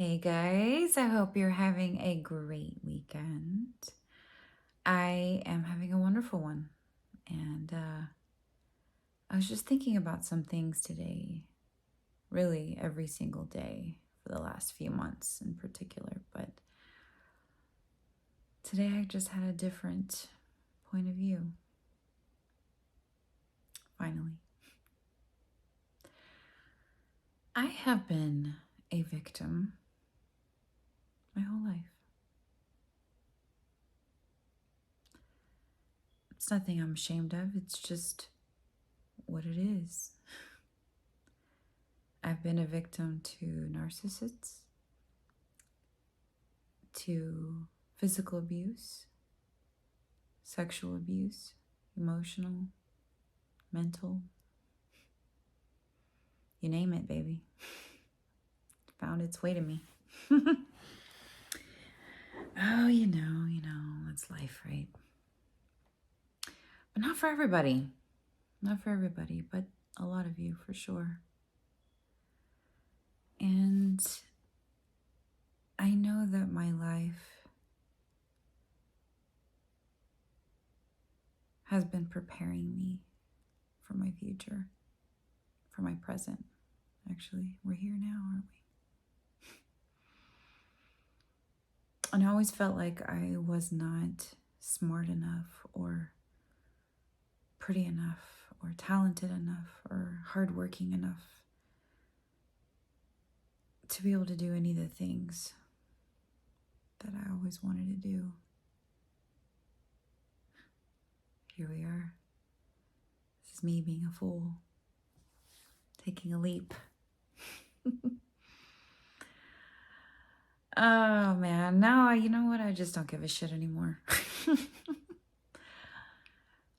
Hey guys, I hope you're having a great weekend. I am having a wonderful one. And I was just thinking about some things today, really every single day for the last few months in particular. But today I just had a different point of view, finally. I have been a victim my whole life. It's nothing I'm ashamed of, it's just what it is. I've been a victim to narcissists, to physical abuse, sexual abuse, emotional, mental, you name it, baby. Found its way to me. Oh, you know, it's life, right? But not for everybody. Not for everybody, but a lot of you for sure. And I know that my life has been preparing me for my future, for my present. Actually, we're here now, aren't we? And I always felt like I was not smart enough or pretty enough or talented enough or hardworking enough to be able to do any of the things that I always wanted to do. Here we are. This is me being a fool, taking a leap. Oh man, now you know what? I just don't give a shit anymore.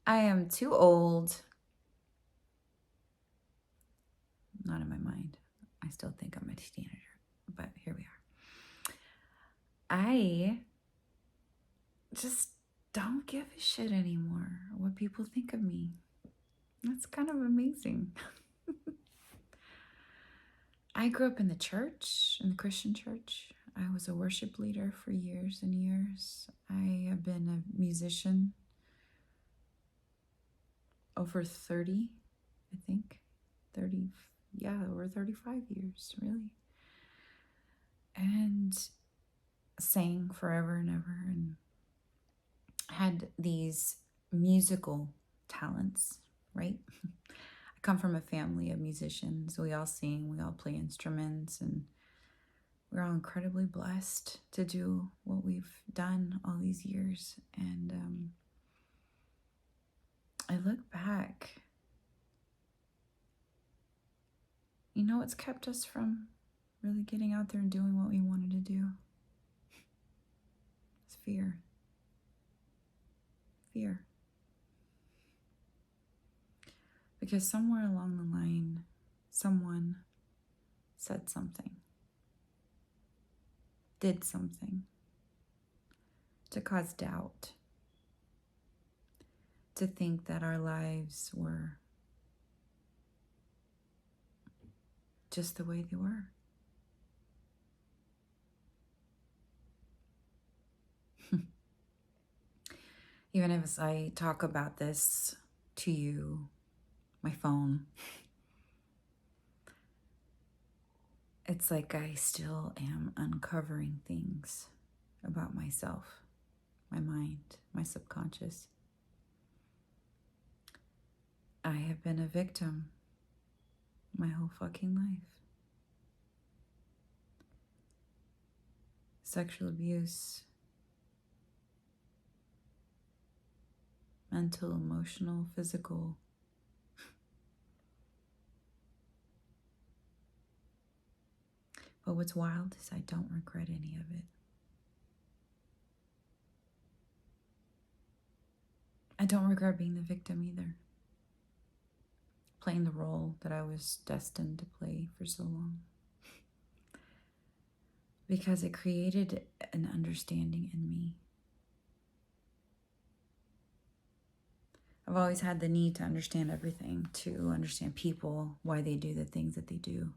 I am too old. Not in my mind. I still think I'm a teenager, but here we are. I just don't give a shit anymore what people think of me. That's kind of amazing. I grew up in the church, in the Christian church. I was a worship leader for years and years. I have been a musician over 30, I think. 30, yeah, over 35 years, really. And sang forever and ever and had these musical talents, right? I come from a family of musicians. We all sing, we all play instruments, and we're all incredibly blessed to do what we've done all these years. And I look back, you know what's kept us from really getting out there and doing what we wanted to do? It's fear. Fear. Because somewhere along the line, someone said something, did something to cause doubt, to think that our lives were just the way they were. Even as I talk about this to you, my phone, it's like I still am uncovering things about myself, my mind, my subconscious. I have been a victim my whole fucking life. Sexual abuse, mental, emotional, physical. But what's wild is I don't regret any of it. I don't regret being the victim either. Playing the role that I was destined to play for so long. Because it created an understanding in me. I've always had the need to understand everything, to understand people, why they do the things that they do.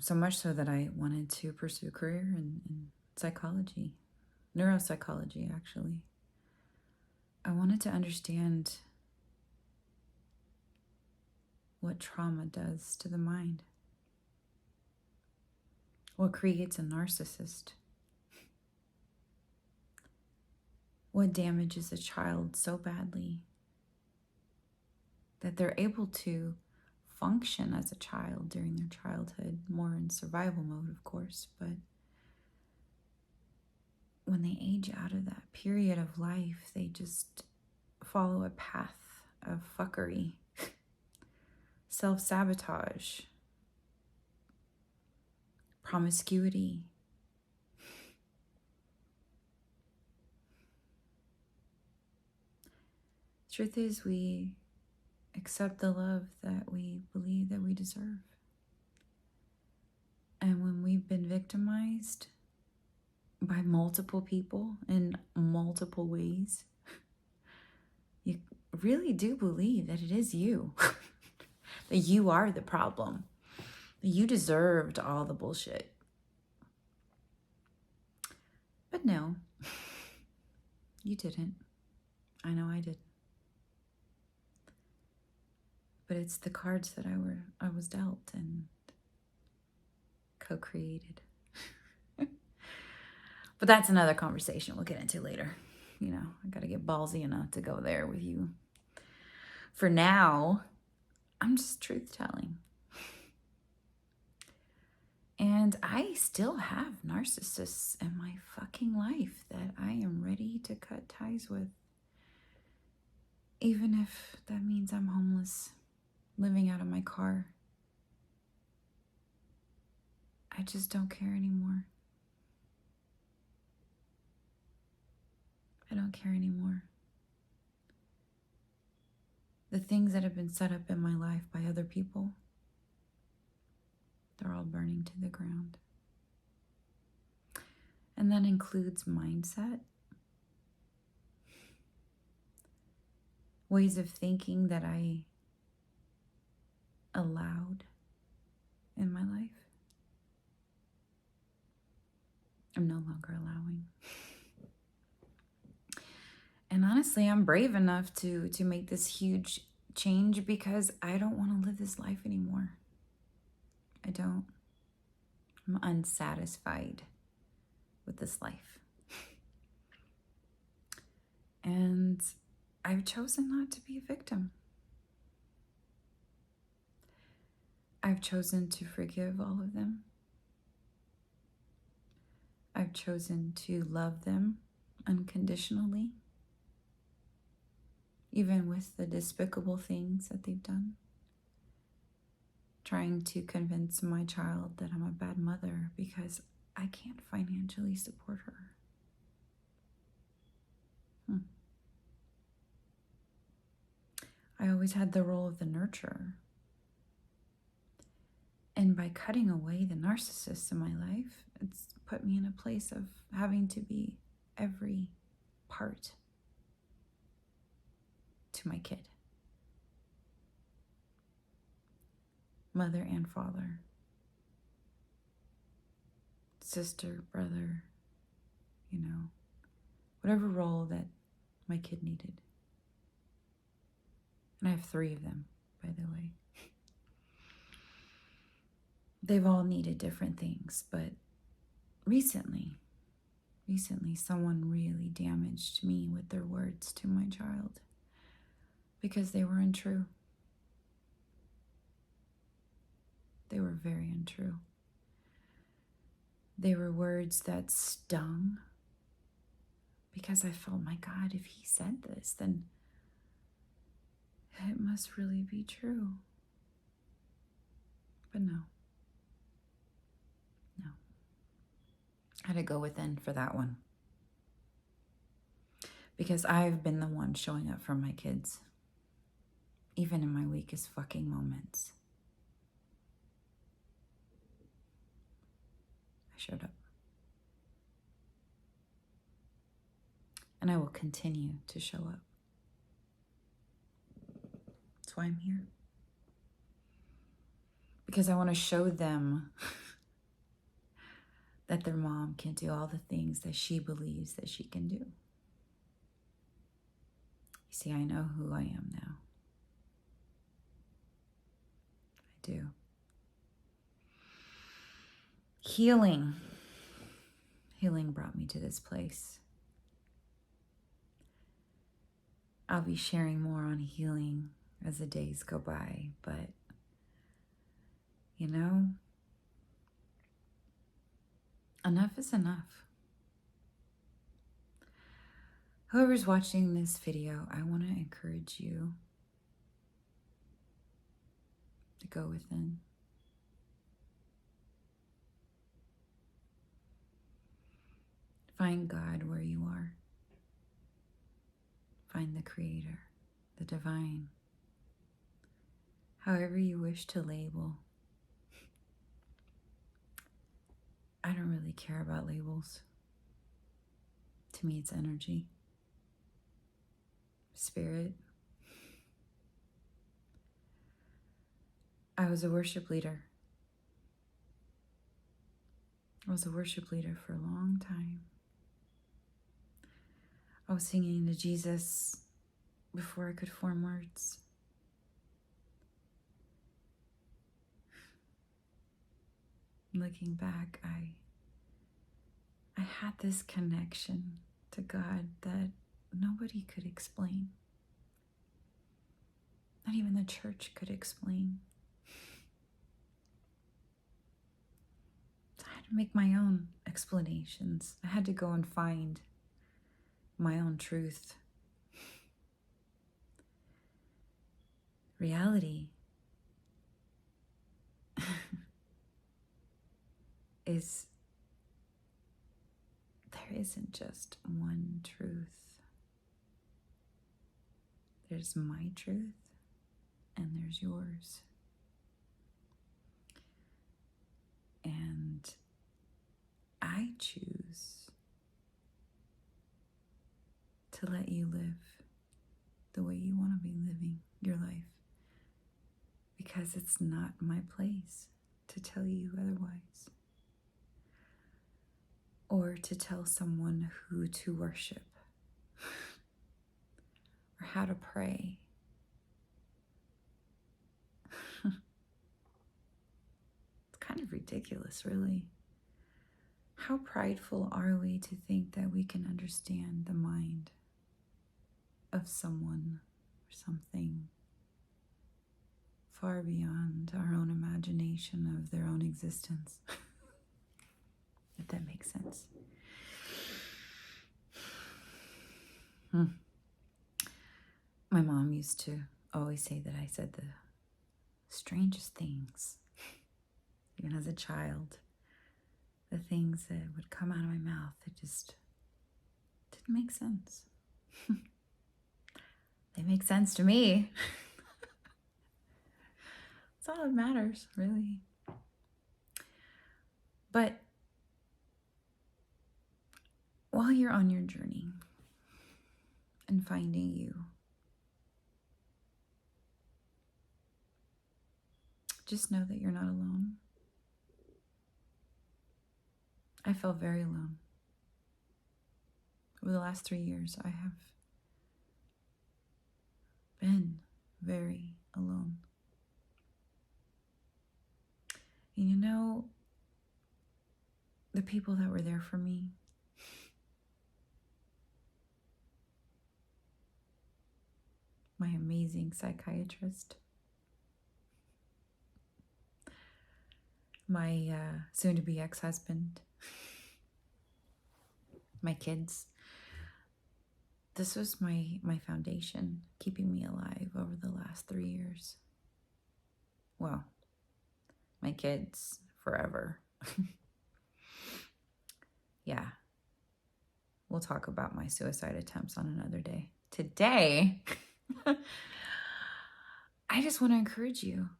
So much so that I wanted to pursue a career in psychology, neuropsychology, actually. I wanted to understand what trauma does to the mind, what creates a narcissist, what damages a child so badly that they're able to function as a child during their childhood, more in survival mode, of course, but when they age out of that period of life, they just follow a path of fuckery, self-sabotage, promiscuity. Truth is, we accept the love that we believe that we deserve. And when we've been victimized by multiple people in multiple ways, you really do believe that it is you, that you are the problem, that you deserved all the bullshit. But no, you didn't. I know I did. But it's the cards that I was dealt and co-created. But that's another conversation we'll get into later. You know, I gotta get ballsy enough to go there with you. For now, I'm just truth-telling. And I still have narcissists in my fucking life that I am ready to cut ties with. Even if that means I'm homeless, living out of my car. I just don't care anymore. I don't care anymore. The things that have been set up in my life by other people, they're all burning to the ground. And that includes mindset, ways of thinking that I allowed in my life. I'm no longer allowing. And honestly, I'm brave enough to make this huge change because I don't want to live this life anymore. I don't. I'm unsatisfied with this life. And I've chosen not to be a victim. I've chosen to forgive all of them. I've chosen to love them unconditionally, even with the despicable things that they've done. Trying to convince my child that I'm a bad mother because I can't financially support her. I always had the role of the nurturer. And by cutting away the narcissists in my life, it's put me in a place of having to be every part to my kid. Mother and father. Sister, brother, you know, whatever role that my kid needed. And I have 3 of them, by the way. They've all needed different things, but recently, someone really damaged me with their words to my child because they were untrue. They were very untrue. They were words that stung because I felt, my God, if he said this, then it must really be true. But no. I had to go within for that one. Because I've been the one showing up for my kids. Even in my weakest fucking moments. I showed up. And I will continue to show up. That's why I'm here. Because I want to show them that their mom can do all the things that she believes that she can do. You see, I know who I am now. I do. Healing. Healing brought me to this place. I'll be sharing more on healing as the days go by, but you know, enough is enough. Whoever's watching this video, I want to encourage you to go within. Find God where you are. Find the Creator, the Divine, however you wish to label. I don't really care about labels. To me, it's energy, spirit. I was a worship leader. I was a worship leader for a long time. I was singing to Jesus before I could form words. Looking back, I had this connection to God that nobody could explain. Not even the church could explain. I had to make my own explanations. I had to go and find my own truth. Reality is there isn't just one truth. There's my truth and there's yours. And I choose to let you live the way you want to be living your life, because it's not my place to tell you otherwise, or to tell someone who to worship or how to pray. It's kind of ridiculous, really. How prideful are we to think that we can understand the mind of someone or something far beyond our own imagination of their own existence? If that makes sense. My mom used to always say that I said the strangest things, even as a child. The things that would come out of my mouth that just didn't make sense. They make sense to me. That's all that matters, really. But while you're on your journey and finding you, just know that you're not alone. I felt very alone. Over the last 3 years, I have been very alone. And you know, the people that were there for me, my amazing psychiatrist, my soon-to-be ex-husband, my kids. This was my foundation, keeping me alive over the last 3 years. Well, my kids forever. Yeah. We'll talk about my suicide attempts on another day. Today, I just want to encourage you.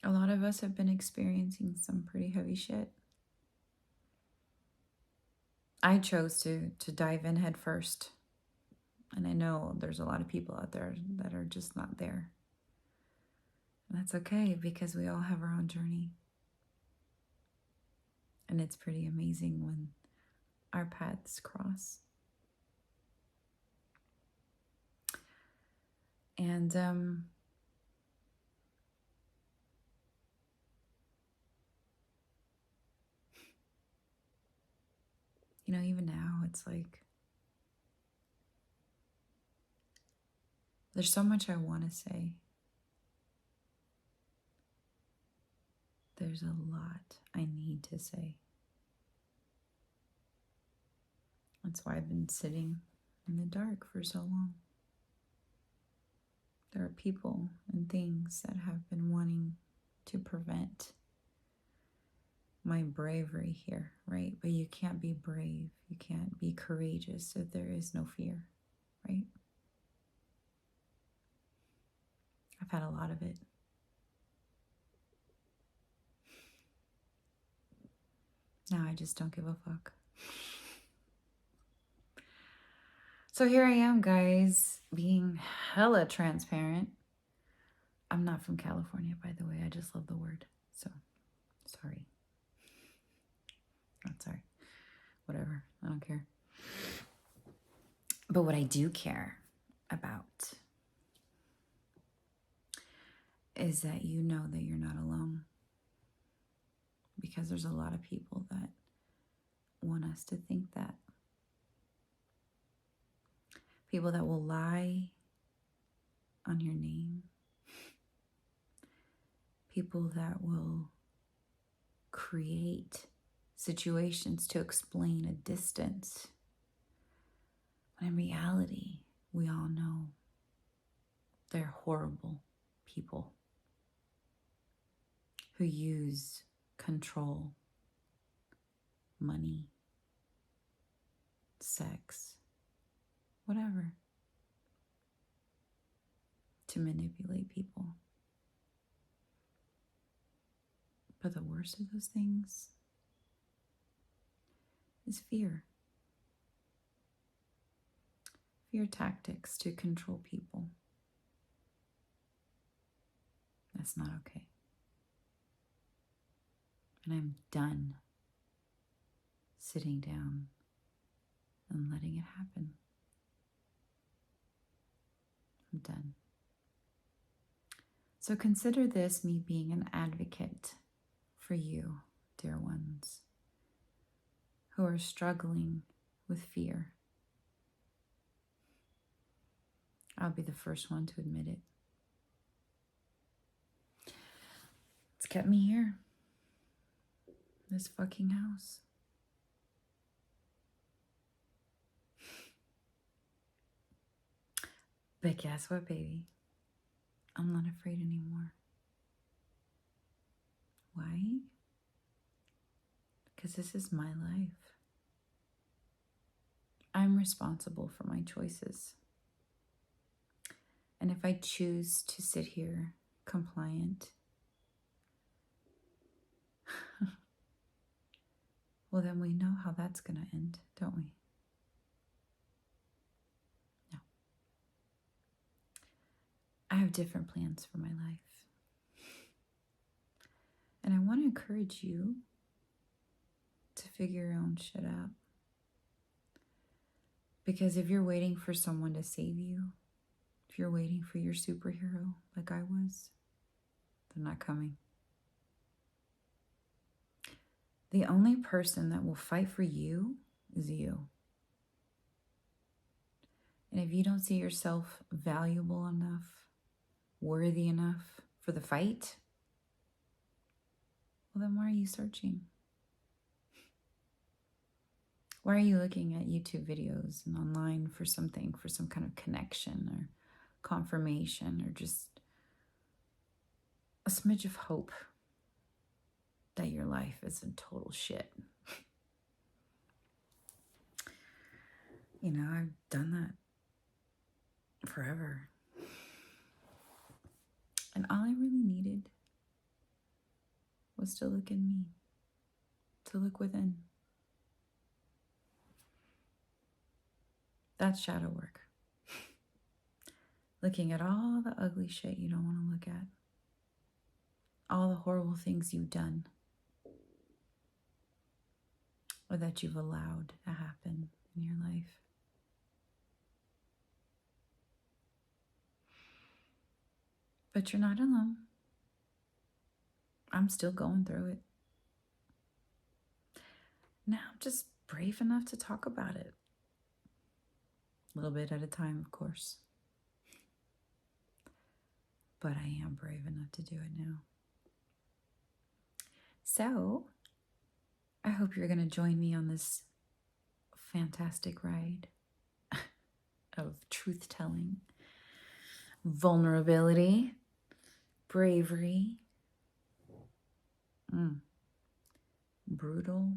A lot of us have been experiencing some pretty heavy shit. I chose to dive in head first. And I know there's a lot of people out there that are just not there. And that's okay, because we all have our own journey. And it's pretty amazing when our paths cross. And even now it's like there's so much I want to say. There's a lot I need to say. That's why I've been sitting in the dark for so long. There are people and things that have been wanting to prevent my bravery here, right? But you can't be brave. You can't be courageous if there is no fear, right? I've had a lot of it. Now I just don't give a fuck. So here I am, guys, being hella transparent. I'm not from California, by the way. I just love the word. So, sorry. Not sorry. Whatever. I don't care. But what I do care about is that you know that you're not alone. Because there's a lot of people that want us to think that. People that will lie on your name. People that will create situations to explain a distance. When in reality, we all know they're horrible people who use control, money, sex, whatever, to manipulate people. But the worst of those things is fear. Fear tactics to control people. That's not okay. And I'm done sitting down and letting it happen. I'm done. So consider this me being an advocate for you, dear ones, who are struggling with fear. I'll be the first one to admit it. It's kept me here. This fucking house. But guess what, baby? I'm not afraid anymore. Why? Because this is my life. I'm responsible for my choices. And if I choose to sit here compliant, well, then we know how that's going to end, don't we? No. I have different plans for my life. And I want to encourage you to figure your own shit out. Because if you're waiting for someone to save you, if you're waiting for your superhero like I was, they're not coming. The only person that will fight for you is you. And if you don't see yourself valuable enough, worthy enough for the fight, well, then why are you searching? Why are you looking at YouTube videos and online for something, for some kind of connection or confirmation or just a smidge of hope that your life is in total shit? I've done that forever. And all I really needed was to look in me, to look within. That's shadow work. Looking at all the ugly shit you don't want to look at. All the horrible things you've done. or that you've allowed to happen in your life. But you're not alone. I'm still going through it. Now I'm just brave enough to talk about it. A little bit at a time, of course. But I am brave enough to do it now. So, I hope you're going to join me on this fantastic ride of truth-telling, vulnerability, bravery, brutal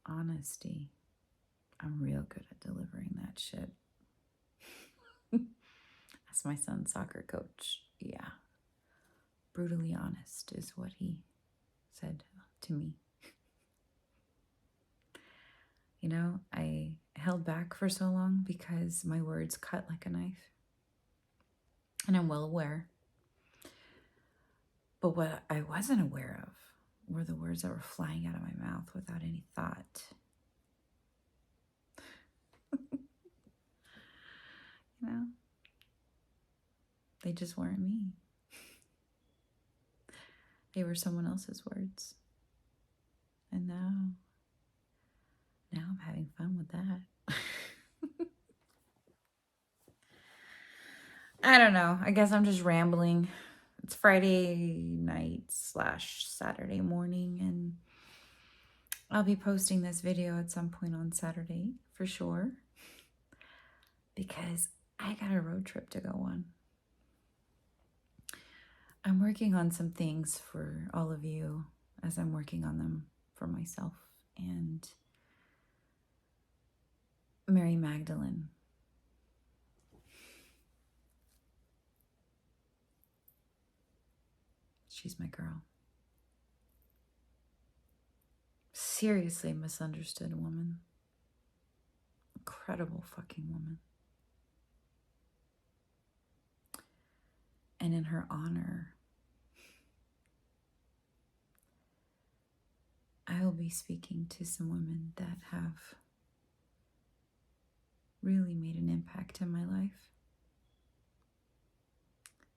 honesty. I'm real good at delivering that shit. That's my son's soccer coach. Yeah. Brutally honest is what he said to me. You know, I held back for so long because my words cut like a knife. And I'm well aware. But what I wasn't aware of were the words that were flying out of my mouth without any thought. You know? They just weren't me. They were someone else's words. And now I'm having fun with that. I don't know. I guess I'm just rambling. It's Friday night / Saturday morning, and I'll be posting this video at some point on Saturday for sure, because I got a road trip to go on. I'm working on some things for all of you as I'm working on them for myself. And Mary Magdalene, she's my girl. Seriously misunderstood woman. Incredible fucking woman. And in her honor, I will be speaking to some women that have really made an impact in my life.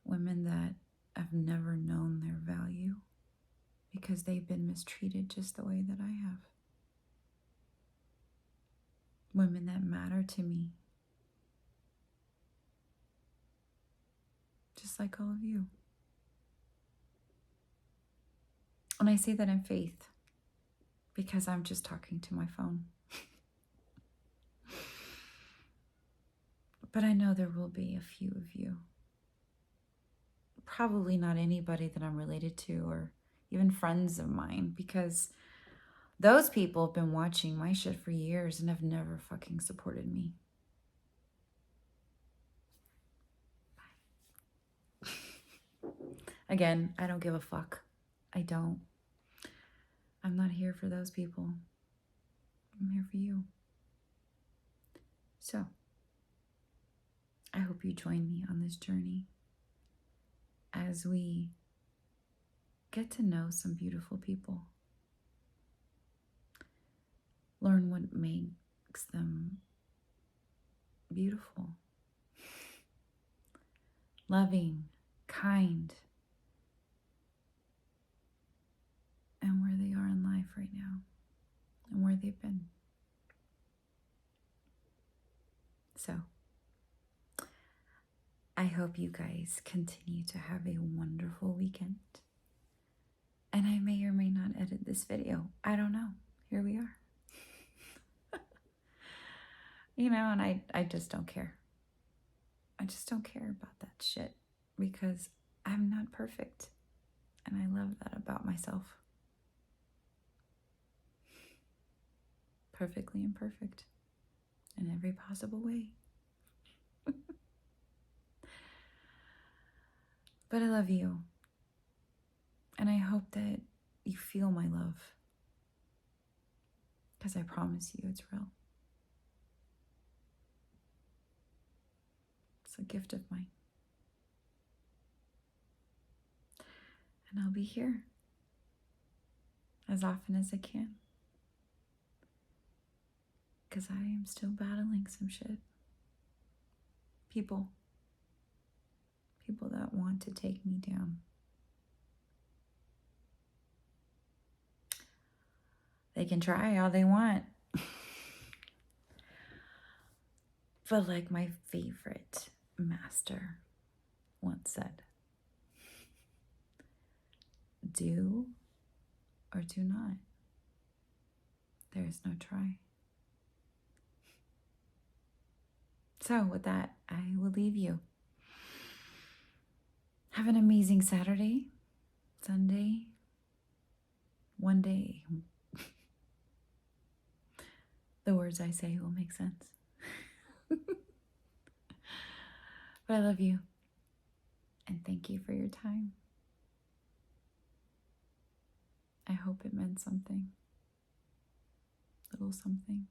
Women that have never known their value because they've been mistreated just the way that I have. Women that matter to me, just like all of you. And I say that in faith because I'm just talking to my phone. But I know there will be a few of you. Probably not anybody that I'm related to or even friends of mine, because those people have been watching my shit for years and have never fucking supported me. Again, I don't give a fuck. I don't. I'm not here for those people. I'm here for you. So, I hope you join me on this journey as we get to know some beautiful people. Learn what makes them beautiful, loving, kind, and where they are in life right now and where they've been. So, I hope you guys continue to have a wonderful weekend. And I may or may not edit this video. I don't know. Here we are. You know, and I just don't care. I just don't care about that shit because I'm not perfect. And I love that about myself. Perfectly imperfect in every possible way. But I love you. And I hope that you feel my love. Because I promise you it's real. It's a gift of mine. And I'll be here as often as I can. because I am still battling some shit. People that want to take me down. They can try all they want. But like my favorite master once said, do or do not. There is no try. So with that, I will leave you. Have an amazing Saturday, Sunday, one day. The words I say will make sense. But I love you. And thank you for your time. I hope it meant something. Little something.